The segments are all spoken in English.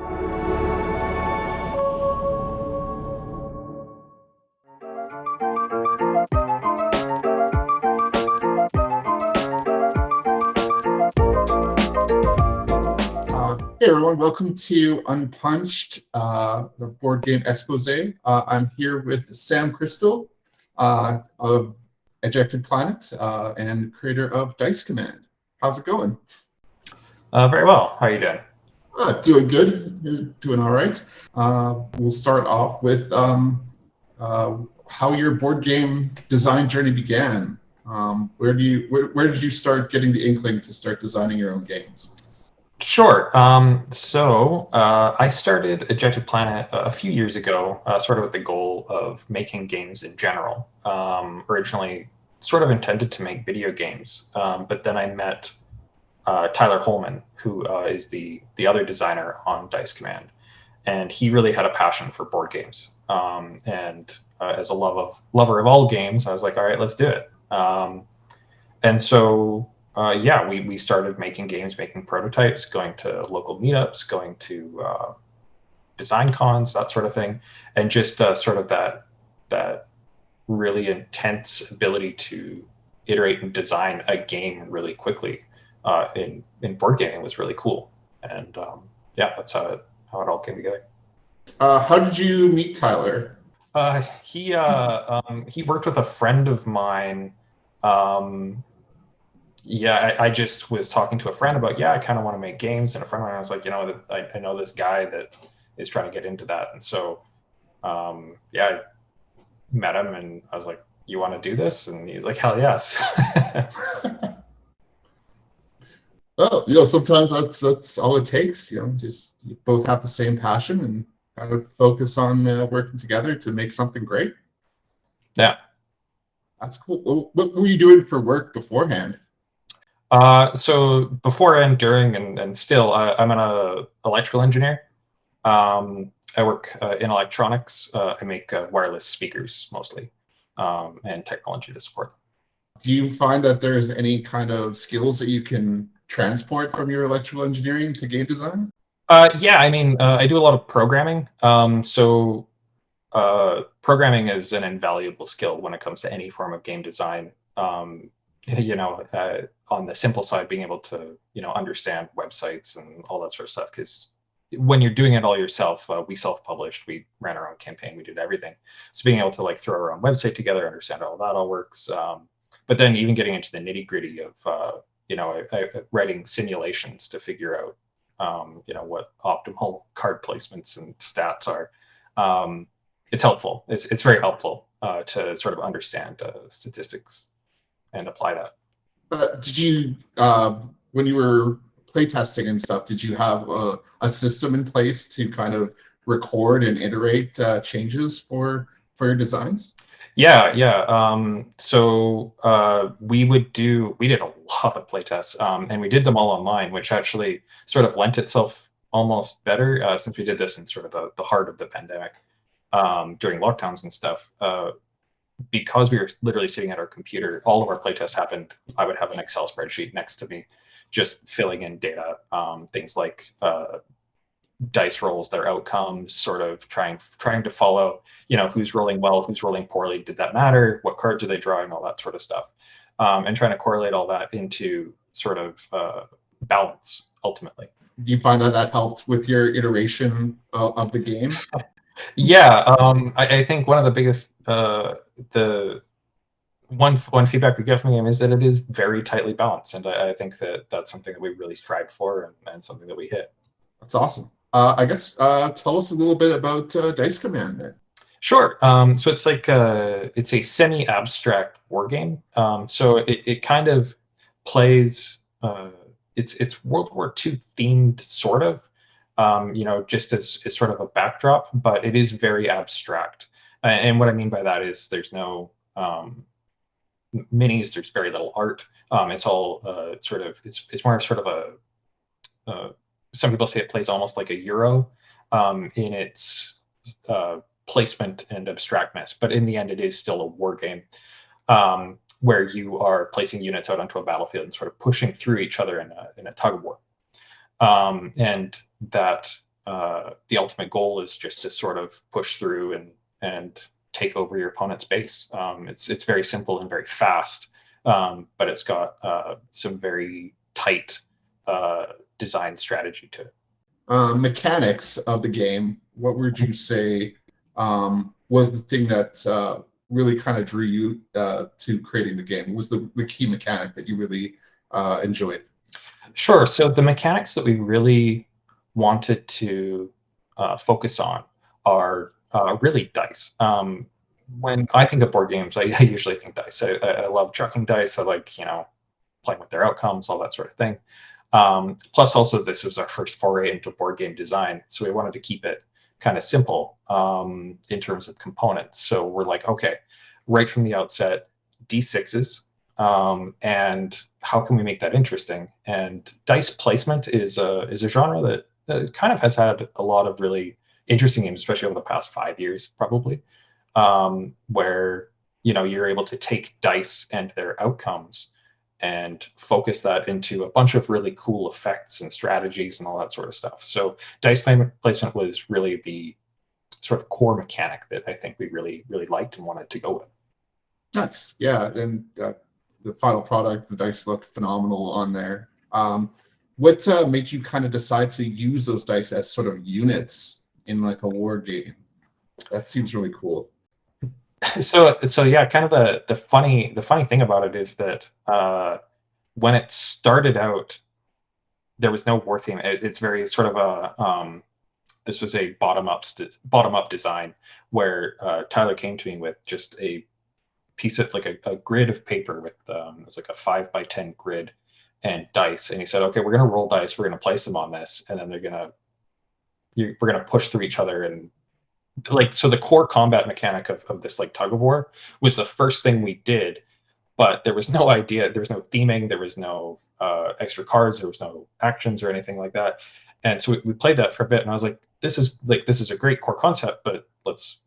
Hey everyone, welcome to Unpunched, the board game expose. I'm here with Sam Cristall of Ejected Planet and creator of Dice Command. How's it going? Very well. How are you doing? Doing good. Doing all right. We'll start off with how your board game design journey began. Where did you start getting the inkling to start designing your own games? Sure. I started Ejected Planet a few years ago, sort of with the goal of making games in general. Originally sort of intended to make video games, but then I met Tyler Holman, who is the other designer on Dice Command, and he really had a passion for board games. As a lover of all games, I was like, all right, let's do it. We started making games, making prototypes, going to local meetups, going to design cons, that sort of thing, and just sort of that really intense ability to iterate and design a game really quickly in board gaming was really cool. And that's how it all came together. How did you meet Tyler? He worked with a friend of mine. I just was talking to a friend about, I kind of want to make games. And a friend of mine was like, I know this guy that is trying to get into that. And so, I met him and I was like, you want to do this? And he was like, hell yes. Well, sometimes that's all it takes. Just you both have the same passion and kind of focus on working together to make something great. Yeah. That's cool. What were you doing for work beforehand? So before and during and still, I'm an electrical engineer. I work in electronics. I make wireless speakers mostly, and technology to support. Do you find that there's any kind of skills that you can transport from your electrical engineering to game design? I do a lot of programming. Programming is an invaluable skill when it comes to any form of game design. On the simple side, being able to, understand websites and all that sort of stuff. Because when you're doing it all yourself, we self-published, we ran our own campaign, we did everything. So being able to throw our own website together, understand how that all works. But then even getting into the nitty gritty of, writing simulations to figure out, what optimal card placements and stats are. It's helpful. It's very helpful to sort of understand statistics and apply that. Did you, when you were playtesting and stuff, did you have a system in place to kind of record and iterate changes for your designs? Yeah. We did a lot of playtests, and we did them all online, which actually sort of lent itself almost better since we did this in sort of the heart of the pandemic during lockdowns and stuff. Because we were literally sitting at our computer, all of our playtests happened. I would have an Excel spreadsheet next to me, just filling in data, things like dice rolls, their outcomes, sort of trying to follow, who's rolling well, who's rolling poorly, did that matter, what cards are they drawing, all that sort of stuff, and trying to correlate all that into sort of balance ultimately. Do you find that helped with your iteration of the game? Yeah, I think one of the biggest, the one feedback we get from the game is that it is very tightly balanced, and I think that's something that we really strive for and something that we hit. That's awesome. I guess tell us a little bit about Dice Command then. Sure. So it's it's a semi-abstract war game. So it kind of plays. It's World War II themed, sort of. Just as sort of a backdrop, but it is very abstract. And what I mean by that is there's no minis, there's very little art. It's all it's more sort of a, some people say it plays almost like a Euro in its placement and abstractness, but in the end it is still a war game where you are placing units out onto a battlefield and sort of pushing through each other in a tug of war. And that the ultimate goal is just to sort of push through and take over your opponent's base. It's very simple and very fast, but it's got some very tight design strategy to it. Mechanics of the game, what would you say was the thing that really kind of drew you to creating the game? What was the key mechanic that you really enjoyed? Sure. So the mechanics that we really wanted to focus on are really dice. When I think of board games, I usually think dice. I love chucking dice. I like, playing with their outcomes, all that sort of thing. Plus, also, this was our first foray into board game design, so we wanted to keep it kind of simple in terms of components. So we're like, okay, right from the outset, D6s, and how can we make that interesting? And dice placement is a genre that kind of has had a lot of really interesting games, especially over the past 5 years, probably, where you're able to take dice and their outcomes and focus that into a bunch of really cool effects and strategies and all that sort of stuff. So dice placement was really the sort of core mechanic that I think we really, really liked and wanted to go with. Nice. Yeah, and the final product, the dice look phenomenal on there. What made you kind of decide to use those dice as sort of units in like a war game? That seems really cool. So yeah, kind of the funny thing about it is that when it started out, there was no war theme. It's very sort of a this was a bottom up design where Tyler came to me with just a piece of like a grid of paper with it was like a 5x10 grid and dice, and he said, okay, we're gonna roll dice, we're gonna place them on this, and then we're gonna push through each other. And like, so the core combat mechanic of this like tug of war was the first thing we did, but there was no idea, there was no theming, there was no extra cards, there was no actions or anything like that. And so we played that for a bit, and I was like, this is a great core concept, but let's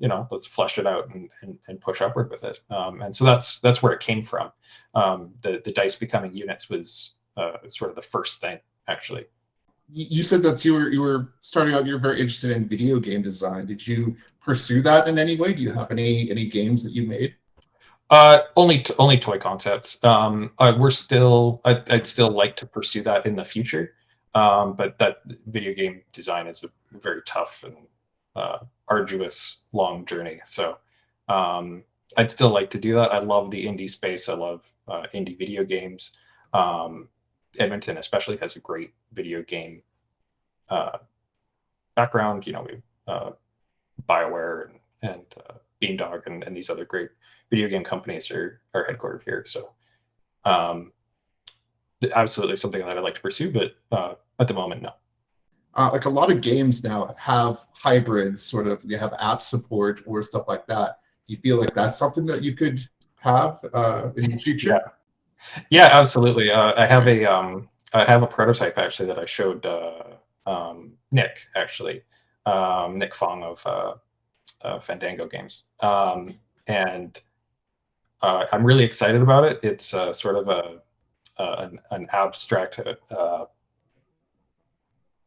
flesh it out and push upward with it. And so that's where it came from. The dice becoming units was sort of the first thing, actually. You said that you were starting out, you're very interested in video game design. Did you pursue that in any way? Do you have any games that you made? Only toy concepts. I'd still like to pursue that in the future. But that video game design is a very tough and arduous, long journey. So I'd still like to do that. I love the indie space. I love indie video games. Edmonton especially has a great video game background. We've BioWare and Beamdog and these other great video game companies are headquartered here. So absolutely something that I'd like to pursue, but at the moment, no. Like a lot of games now have hybrids, sort of, you have app support or stuff like that. Do you feel like that's something that you could have in the future? Yeah, absolutely. I have a prototype actually that I showed Nick, actually, Nick Fong of Fandango Games, and I'm really excited about it. It's sort of an abstract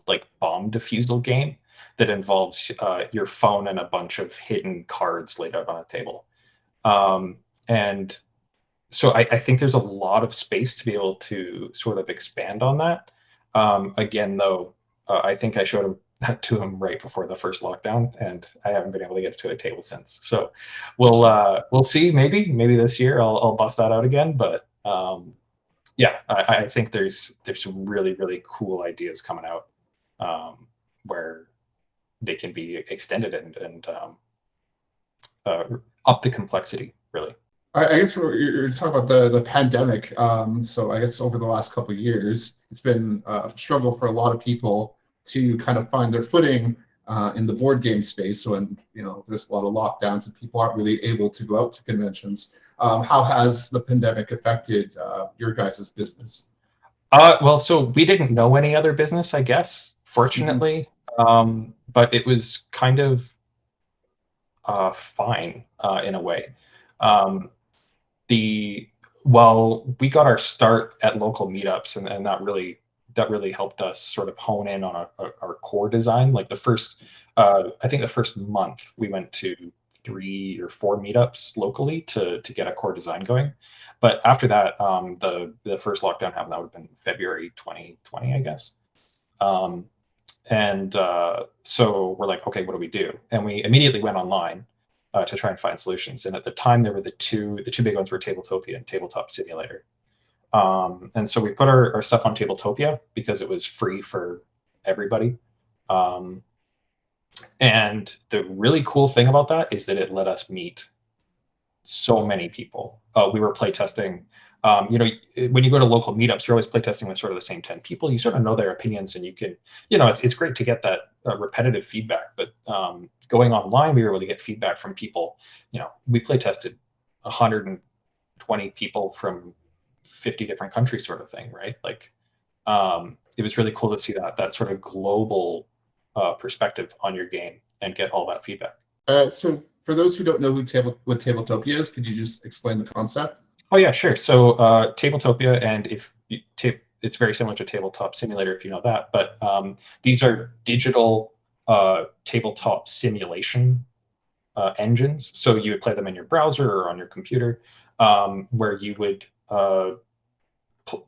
like bomb defusal game that involves your phone and a bunch of hidden cards laid out on a table. And so I think there's a lot of space to be able to sort of expand on that. Again, though, I think I showed that to him right before the first lockdown, and I haven't been able to get it to a table since. So we'll see. Maybe this year I'll bust that out again. But yeah, I think there's some really, really cool ideas coming out where they can be extended and up the complexity, really. I guess you're talking about the pandemic. So I guess over the last couple of years, it's been a struggle for a lot of people to kind of find their footing in the board game space when there's a lot of lockdowns and people aren't really able to go out to conventions. How has the pandemic affected your guys' business? Well, so we didn't know any other business, I guess, fortunately. But it was kind of fine in a way. While we got our start at local meetups, and that really that really helped us sort of hone in on our core design. Like the first, I think the first month we went to 3 or 4 meetups locally to get a core design going. But after that, the first lockdown happened. That would have been February 2020, I guess. So we're like, okay, what do we do? And we immediately went online to try and find solutions. And at the time, there were the two big ones were Tabletopia and Tabletop Simulator. And so we put our stuff on Tabletopia because it was free for everybody. And the really cool thing about that is that it let us meet so many people. We were playtesting. When you go to local meetups, you're always playtesting with sort of the same 10 people. You sort of know their opinions, and you can, it's great to get that repetitive feedback. But going online, we were able to get feedback from people. We playtested 120 people from 50 different countries, sort of thing, right? Like, it was really cool to see that sort of global perspective on your game and get all that feedback. So for those who don't know what Tabletopia is, could you just explain the concept? Oh yeah, sure. So Tabletopia, and it's very similar to Tabletop Simulator, if you know that. But these are digital tabletop simulation engines. So you would play them in your browser or on your computer, where you would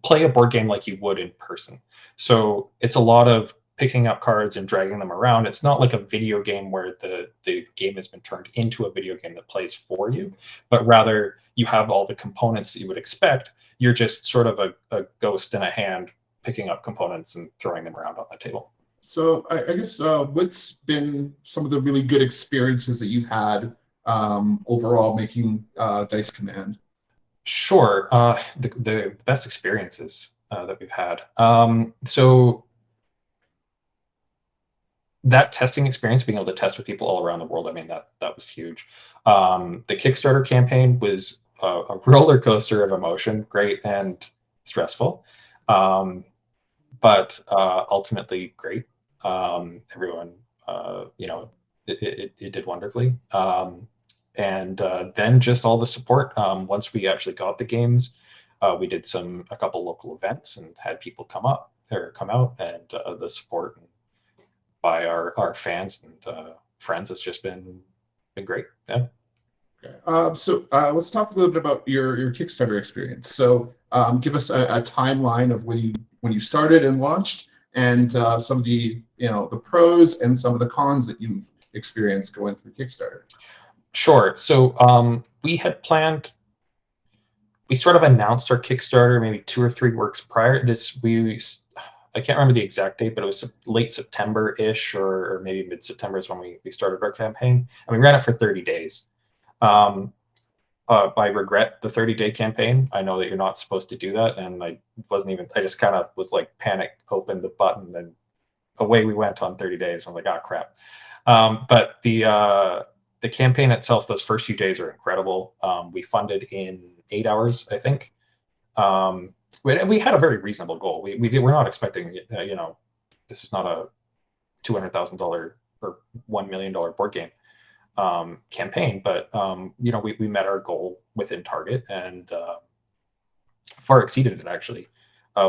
play a board game like you would in person. So it's a lot of picking up cards and dragging them around. It's not like a video game where the game has been turned into a video game that plays for you, but rather you have all the components that you would expect. You're just sort of a ghost in a hand picking up components and throwing them around on the table. So I guess what's been some of the really good experiences that you've had overall making Dice Command? Sure. The best experiences that we've had. So that testing experience, being able to test with people all around the world, I mean, that was huge. The Kickstarter campaign was a roller coaster of emotion, great and stressful, but ultimately great. Everyone, it did wonderfully. And then just all the support. Once we actually got the games, we did a couple local events and had people come out, and the support by our fans and friends has just been great. Yeah. Okay. So let's talk a little bit about your Kickstarter experience. So give us a timeline of when you started and launched, and some of the the pros and some of the cons that you've experienced going through Kickstarter. Sure. So we had planned. We sort of announced our Kickstarter maybe 2 or 3 weeks prior. I can't remember the exact date, but it was late September-ish or maybe mid-September is when we started our campaign. And we ran it for 30 days. I regret the 30-day campaign. I know that you're not supposed to do that. And I just kind of was like panic, opened the button, and away we went on 30 days. I'm like, oh, crap. But the campaign itself, those first few days are incredible. We funded in 8 hours, I think. We had a very reasonable goal. We're not expecting, this is not a $200,000 or $1 million board game campaign, but we met our goal within target and far exceeded it actually,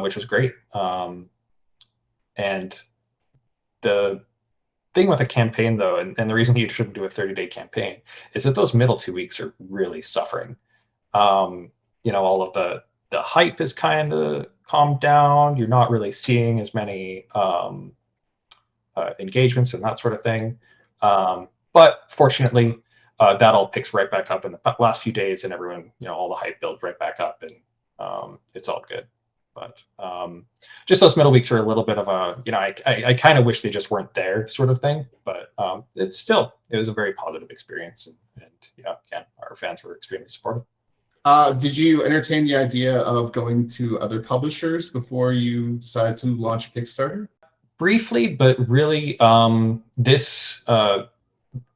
which was great. And the thing with a campaign though, and the reason you shouldn't do a 30-day campaign is that those middle 2 weeks are really suffering. All of the hype is kind of calmed down. You're not really seeing as many engagements and that sort of thing. But fortunately, that all picks right back up in the last few days, and everyone, all the hype builds right back up, and it's all good. But just those middle weeks are a little bit of a, I kind of wish they just weren't there sort of thing. But it was a very positive experience, and again, our fans were extremely supportive. Did you entertain the idea of going to other publishers before you decided to launch a Kickstarter? Briefly, but really,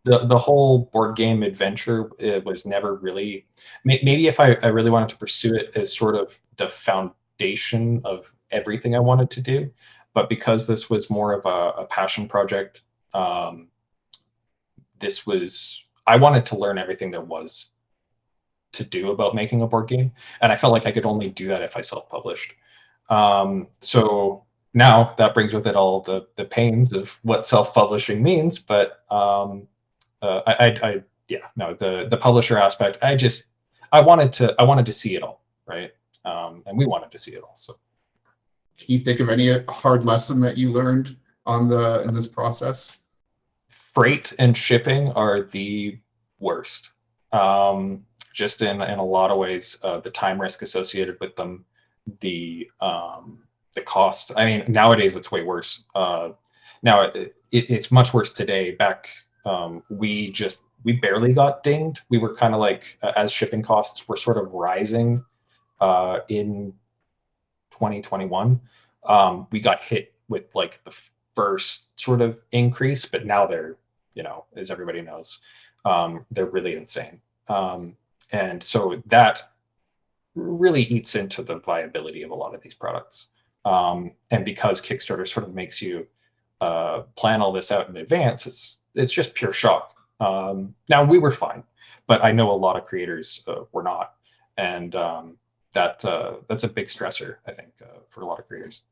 the whole board game adventure, it was never really, maybe if I really wanted to pursue it as sort of the foundation of everything I wanted to do, but because this was more of a passion project, I wanted to learn everything there was to do about making a board game, and I felt like I could only do that if I self-published. So now that brings with it all the pains of what self-publishing means. But yeah, no, the publisher aspect, I wanted to see it all, right? And we wanted to see it all. So Can you think of any hard lesson that you learned in this process? freight and shipping are the worst. Just in a lot of ways, the time risk associated with them, the cost. I mean, nowadays it's way worse. Now it's much worse today. Back, we barely got dinged. We were kind of like, as shipping costs were sort of rising in 2021, we got hit with like the first sort of increase, but now they're, as everybody knows, they're really insane. And so that really eats into the viability of a lot of these products. And because Kickstarter sort of makes you plan all this out in advance, it's just pure shock. Now we were fine, but I know a lot of creators were not, and that's a big stressor, I think, for a lot of creators.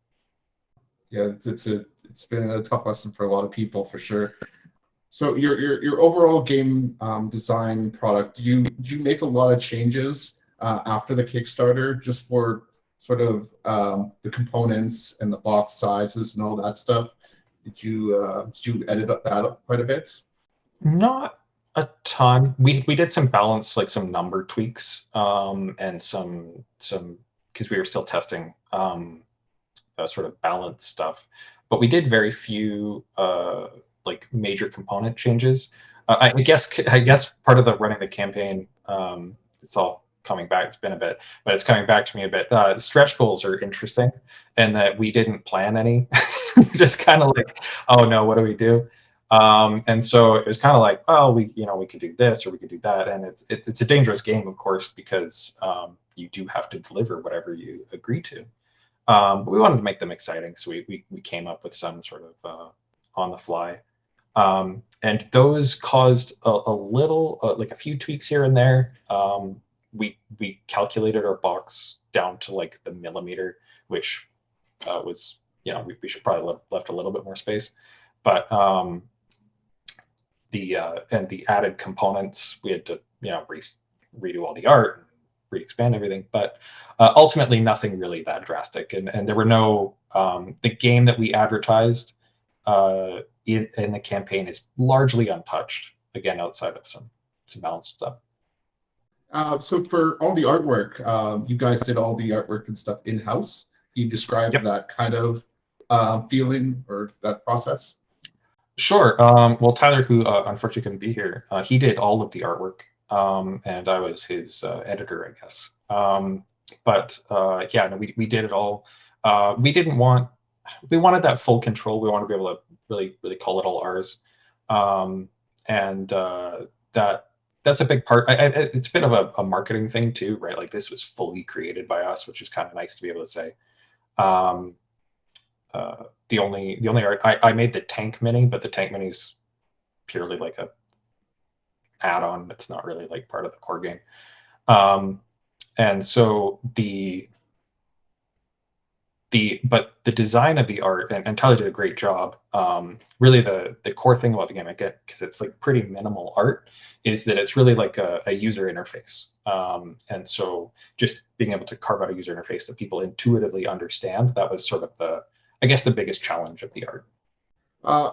Yeah, it's been a tough lesson for a lot of people, for sure. So your overall game design product, do you make a lot of changes after the Kickstarter, just for sort of the components and the box sizes and all that stuff? Did you edit that up quite a bit? Not a ton. We did some balance, like some number tweaks, and some because we were still testing sort of balance stuff, but we did very few like major component changes. I guess part of the running the campaign, it's all coming back. It's been a bit, but it's coming back to me a bit. Stretch goals are interesting, and that we didn't plan any. Just kind of like, oh no, what do we do? And so it was kind of like, oh, we could do this or we could do that, and it's a dangerous game, of course, because you do have to deliver whatever you agree to. But we wanted to make them exciting, so we came up with some sort of on the fly, and those caused a little like a few tweaks here and there. We calculated our box down to like the millimeter, which was, we should probably left a little bit more space, but the added components, we had to redo all the art, re-expand everything, but ultimately nothing really that drastic. And there were no the game that we advertised in the campaign is largely untouched, again, outside of some balanced stuff. So for all the artwork, you guys did all the artwork and stuff in-house. Can you describe that kind of feeling or that process? Sure. Well, Tyler, who unfortunately couldn't be here, he did all of the artwork, and I was his editor, I guess. But yeah, no, we did it all. We wanted that full control. We wanted to be able to really call it all ours, and that's a big part. It's a bit of a marketing thing too, right? Like, this was fully created by us, which is kind of nice to be able to say. The only art I made the tank mini, but the tank mini is purely like a add-on. It's not really like part of the core game. And so but the design of the art, and Tyler did a great job. Really the core thing about the game, I get, because it's like pretty minimal art, is that it's really like a user interface. And so just being able to carve out a user interface that people intuitively understand, that was sort of the biggest challenge of the art. I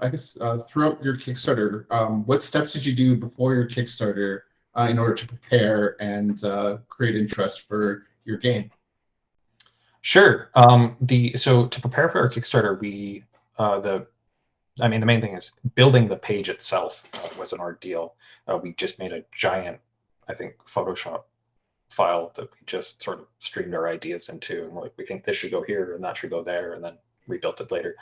guess throughout your Kickstarter, what steps did you do before your Kickstarter in order to prepare and create interest for your game? Sure. So to prepare for our Kickstarter, the main thing is building the page itself was an ordeal. We just made a giant, I think, Photoshop file that we just sort of streamed our ideas into, and like, we think this should go here and that should go there, and then rebuilt it later.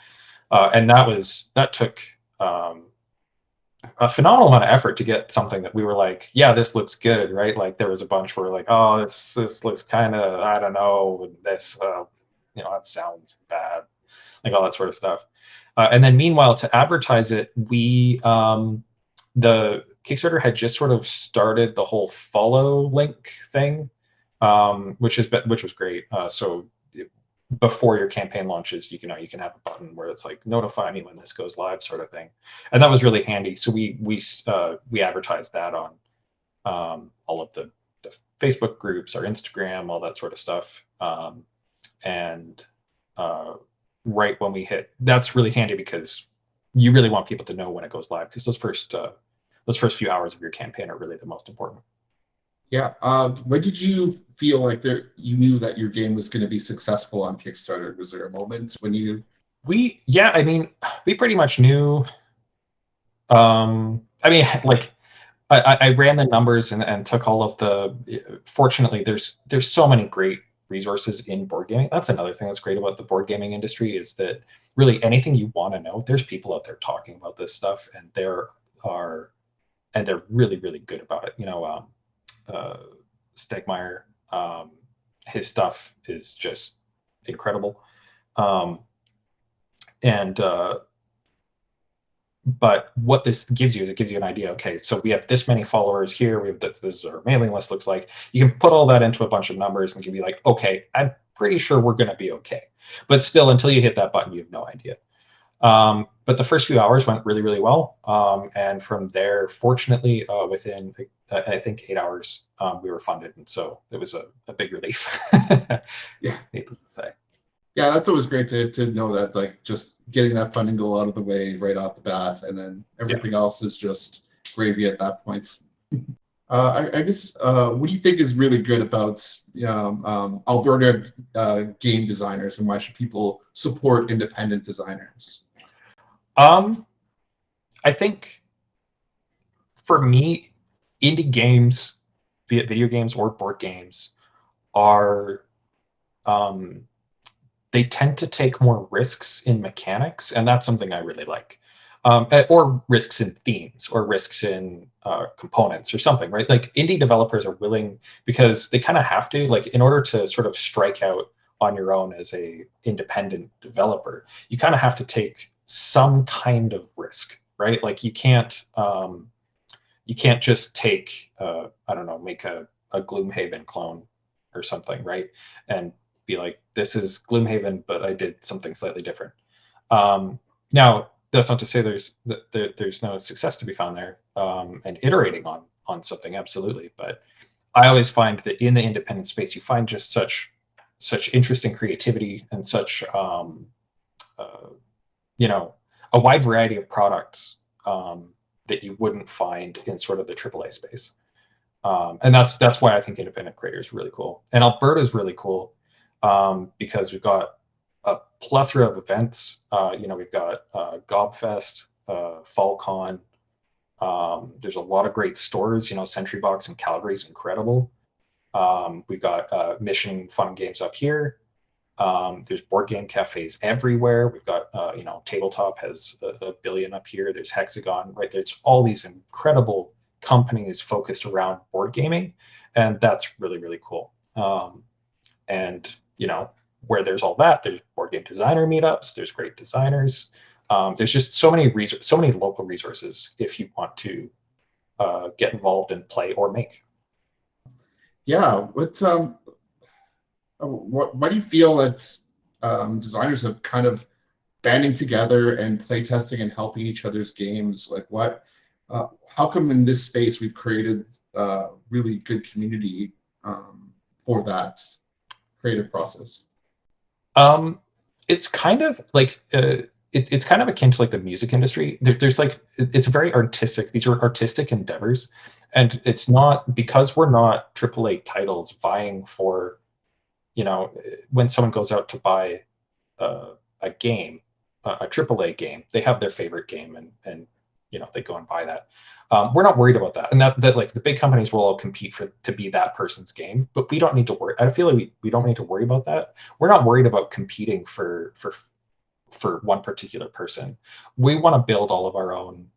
And that took a phenomenal amount of effort to get something that we were like, yeah, this looks good, right? Like, there was a bunch where like, oh, this looks kind of, I don't know, this that sounds bad, like all that sort of stuff. And then meanwhile, to advertise it, the Kickstarter had just sort of started the whole follow link thing, which was great. So before your campaign launches, you know, you can have a button where it's like notify me when this goes live, sort of thing, and that was really handy. So we advertised that on all of the Facebook groups, our Instagram, all that sort of stuff, and right when we hit, that's really handy because you really want people to know when it goes live, because those first few hours of your campaign are really the most important. Yeah. When did you feel like you knew that your game was going to be successful on Kickstarter? Was there a moment when you? Yeah, I mean, we pretty much knew. I mean, like, I ran the numbers and took all of the. Fortunately, there's so many great resources in board gaming. That's another thing that's great about the board gaming industry, is that really anything you want to know, there's people out there talking about this stuff, and they're really, really good about it. You know, Stegmeyer, his stuff is just incredible. But what this gives you is it gives you an idea. Okay, so we have this many followers here. We have this is our mailing list looks like. You can put all that into a bunch of numbers and can be like, okay, I'm pretty sure we're going to be okay. But still, until you hit that button, you have no idea. But the first few hours went really, really well. And from there, fortunately, within, I think 8 hours, we were funded. And so it was a big relief. Yeah. Needless to say. Yeah, that's always great to know that, like, just getting that funding goal out of the way right off the bat, and then everything else is just gravy at that point. I guess, what do you think is really good about Alberta game designers, and why should people support independent designers? I think for me, indie games, be it video games or board games, are they tend to take more risks in mechanics, and that's something I really like. Or risks in themes, or risks in components, or something, right? Like, indie developers are willing, because they kind of have to, like, in order to sort of strike out on your own as a independent developer, you kind of have to take some kind of risk, right? Like, you can't just take I don't know, make a Gloomhaven clone or something, right? And be like, this is Gloomhaven, but I did something slightly different. Now, that's not to say there's no success to be found there, and iterating on something, absolutely. But I always find that in the independent space, you find just such interesting creativity and such you know, a wide variety of products that you wouldn't find in sort of the AAA space. And that's why I think independent creators are really cool. And Alberta is really cool because we've got a plethora of events. We've got Gobfest, FallCon. There's a lot of great stores. Sentry Box in Calgary is incredible. We've got Mission Fun and Games up here. There's board game cafes everywhere. We've got, Tabletop has a billion up here. There's Hexagon, right? There's all these incredible companies focused around board gaming, and that's really, really cool. And where there's all that, there's board game designer meetups. There's great designers. There's just so many local resources if you want to get involved and play or make. Yeah. Why do you feel that designers have kind of banding together and play testing and helping each other's games? Like, how come in this space we've created really good community for that creative process? It's kind of like it's kind of akin to like the music industry. There's like, it's very artistic. These are artistic endeavors, and it's not because we're not AAA titles vying for, when someone goes out to buy a game, a AAA game, they have their favorite game, and they go and buy that. We're not worried about that, and that like the big companies will all compete to be that person's game, but we don't need to worry. I feel like we don't need to worry about that. We're not worried about competing for one particular person. We want to build all of our own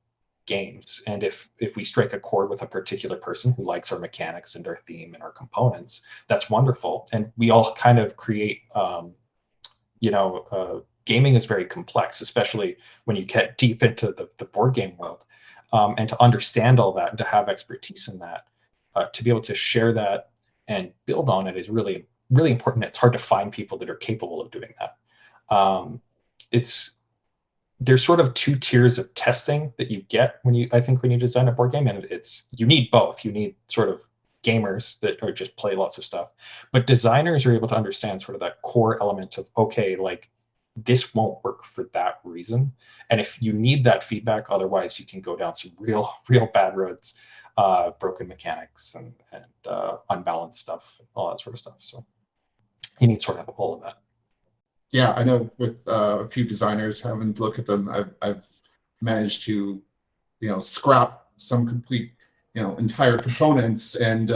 games, and if we strike a chord with a particular person who likes our mechanics and our theme and our components, that's wonderful. And we all kind of create gaming is very complex, especially when you get deep into the board game world, and to understand all that and to have expertise in that, to be able to share that and build on it is really, really important. It's hard to find people that are capable of doing that. There's sort of two tiers of testing that you get when you design a board game, and you need both. You need sort of gamers that are just play lots of stuff, but designers are able to understand sort of that core element of, okay, like this won't work for that reason. And if you need that feedback, otherwise you can go down some real bad roads, broken mechanics and unbalanced stuff, all that sort of stuff. So you need sort of all of that. Yeah, I know with a few designers, having to look at them, I've managed to, scrap some complete, entire components and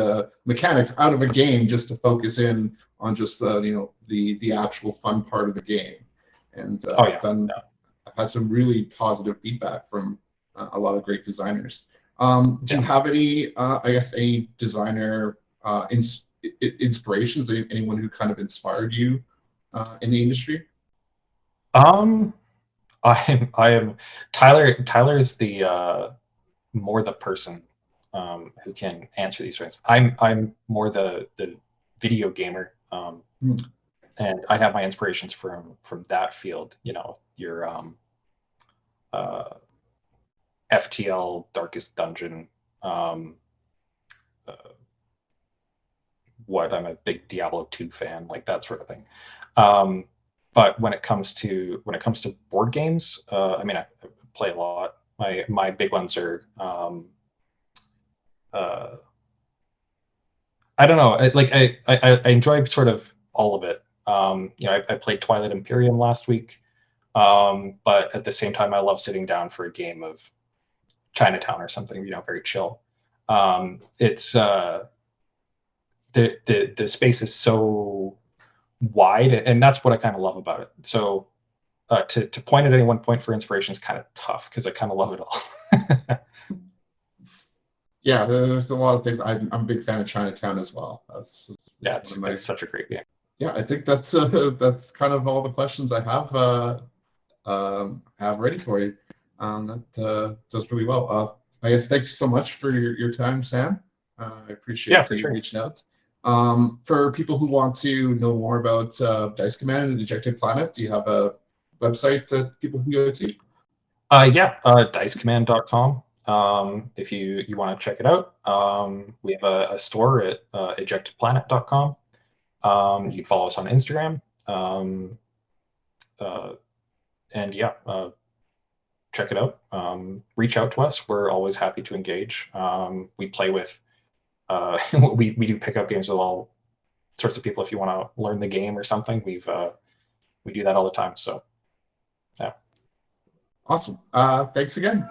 mechanics out of a game just to focus in on just the actual fun part of the game. And I've had some really positive feedback from a lot of great designers. Do you have any, any designer inspirations? Anyone who kind of inspired you in the industry? I am Tyler's the more the person who can answer these things. I'm more the video gamer, and I have my inspirations from that field. Your FTL, Darkest Dungeon. I'm a big Diablo 2 fan, like that sort of thing. But when it comes to board games, I play a lot. My big ones are I don't know. I enjoy sort of all of it. I played Twilight Imperium last week, but at the same time, I love sitting down for a game of Chinatown or something. Very chill. It's the space is so wide, and that's what I kind of love about it. So to point at any one point for inspiration is kind of tough because I kind of love it all. Yeah, there's a lot of things. I'm a big fan of Chinatown as well. It's such a great game. Yeah, I think that's kind of all the questions I have ready for you. That does really well. I guess thank you so much for your time, Sam. I appreciate you reaching out. For people who want to know more about Dice Command and Ejected Planet, do you have a website that people can go to? Dicecommand.com. If you want to check it out, we have a store at ejectedplanet.com. You can follow us on Instagram. Check it out. Reach out to us. We're always happy to engage. We play with, we do pick up games with all sorts of people. If you want to learn the game or something, we do that all the time. So, yeah. Awesome. Thanks again.